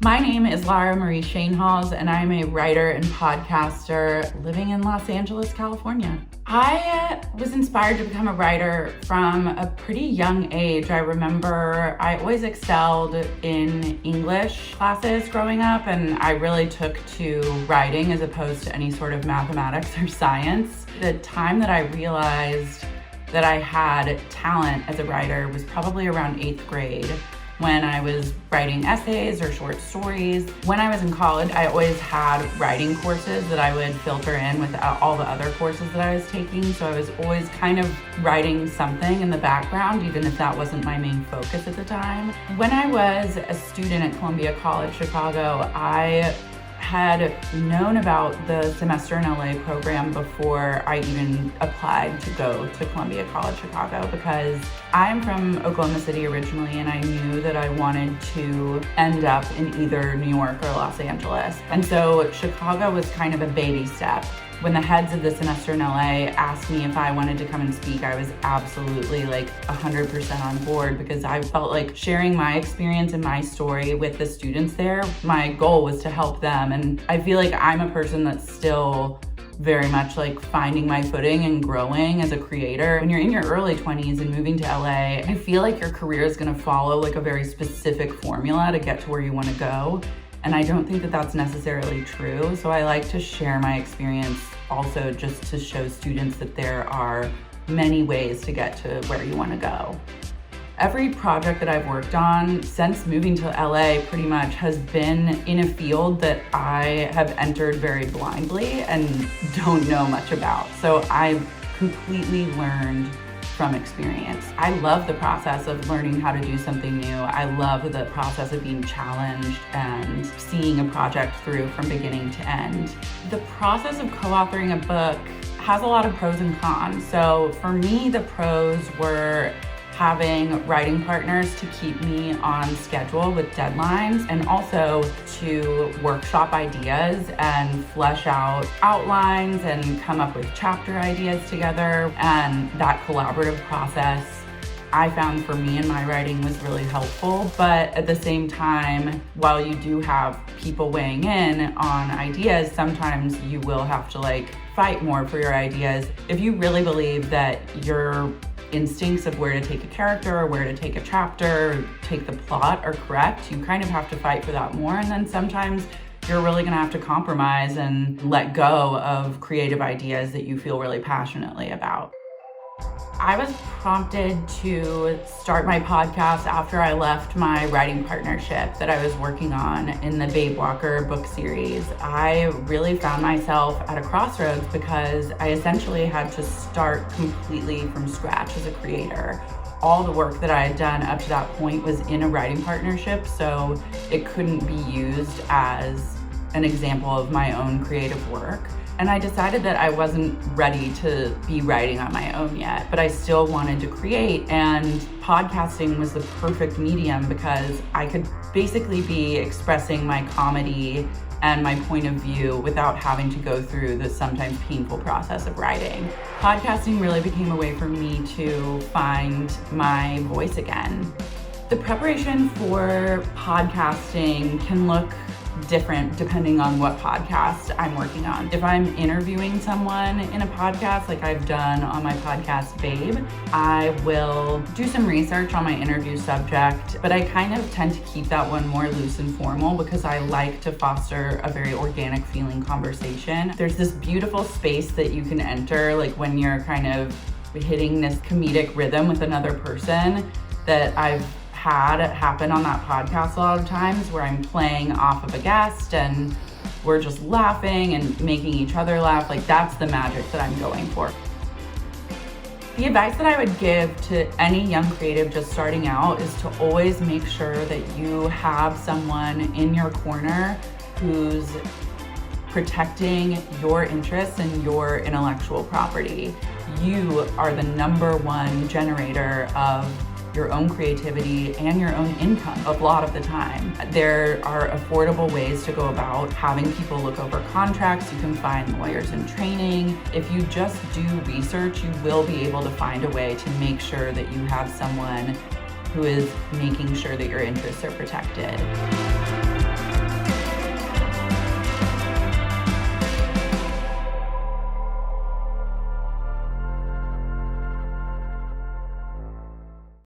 My name is Lara Marie Schoenhals, and I'm a writer and podcaster living in Los Angeles, California. I was inspired to become a writer from a pretty young age. I remember I always excelled in English classes growing up, and I really took to writing as opposed to any sort of mathematics or science. The time that I realized that I had talent as a writer was probably around 8th grade, when I was writing essays or short stories. When I was in college, I always had writing courses that I would filter in with all the other courses that I was taking. So I was always kind of writing something in the background, even if that wasn't my main focus at the time. When I was a student at Columbia College, Chicago, I had known about the semester in LA program before I even applied to go to Columbia College Chicago, because I'm from Oklahoma City originally, and I knew that I wanted to end up in either New York or Los Angeles. And so Chicago was kind of a baby step. When the heads of the semester in LA asked me if I wanted to come and speak, I was absolutely 100% on board, because I felt like sharing my experience and my story with the students there, my goal was to help them. And I feel like I'm a person that's still very much finding my footing and growing as a creator. When you're in your early 20s and moving to LA, I feel like your career is gonna follow a very specific formula to get to where you wanna go. And I don't think that that's necessarily true. So I like to share my experience also, just to show students that there are many ways to get to where you want to go. Every project that I've worked on since moving to LA pretty much has been in a field that I have entered very blindly and don't know much about. So I've completely learned from experience. I love the process of learning how to do something new. I love the process of being challenged and seeing a project through from beginning to end. The process of co-authoring a book has a lot of pros and cons. So for me, the pros were having writing partners to keep me on schedule with deadlines, and also to workshop ideas and flesh out outlines and come up with chapter ideas together. And that collaborative process, I found, for me in my writing, was really helpful. But at the same time, while you do have people weighing in on ideas, sometimes you will have to fight more for your ideas. If you really believe that your instincts of where to take a character or where to take a chapter, or take the plot are correct, you kind of have to fight for that more. And then sometimes you're really gonna have to compromise and let go of creative ideas that you feel really passionately about. I was prompted to start my podcast after I left my writing partnership that I was working on in the Babe Walker book series. I really found myself at a crossroads, because I essentially had to start completely from scratch as a creator. All the work that I had done up to that point was in a writing partnership, so it couldn't be used as an example of my own creative work. And I decided that I wasn't ready to be writing on my own yet, but I still wanted to create, and podcasting was the perfect medium, because I could basically be expressing my comedy and my point of view without having to go through the sometimes painful process of writing. Podcasting really became a way for me to find my voice again. The preparation for podcasting can look different depending on what podcast I'm working on. If I'm interviewing someone in a podcast, like I've done on my podcast Babe, I will do some research on my interview subject, but I kind of tend to keep that one more loose and formal, because I like to foster a very organic feeling conversation. There's this beautiful space that you can enter, when you're kind of hitting this comedic rhythm with another person, that I've had happen on that podcast a lot of times, where I'm playing off of a guest and we're just laughing and making each other laugh. That's the magic that I'm going for. The advice that I would give to any young creative just starting out is to always make sure that you have someone in your corner who's protecting your interests and your intellectual property. You are the #1 generator of your own creativity and your own income a lot of the time. There are affordable ways to go about having people look over contracts. You can find lawyers in training. If you just do research, you will be able to find a way to make sure that you have someone who is making sure that your interests are protected.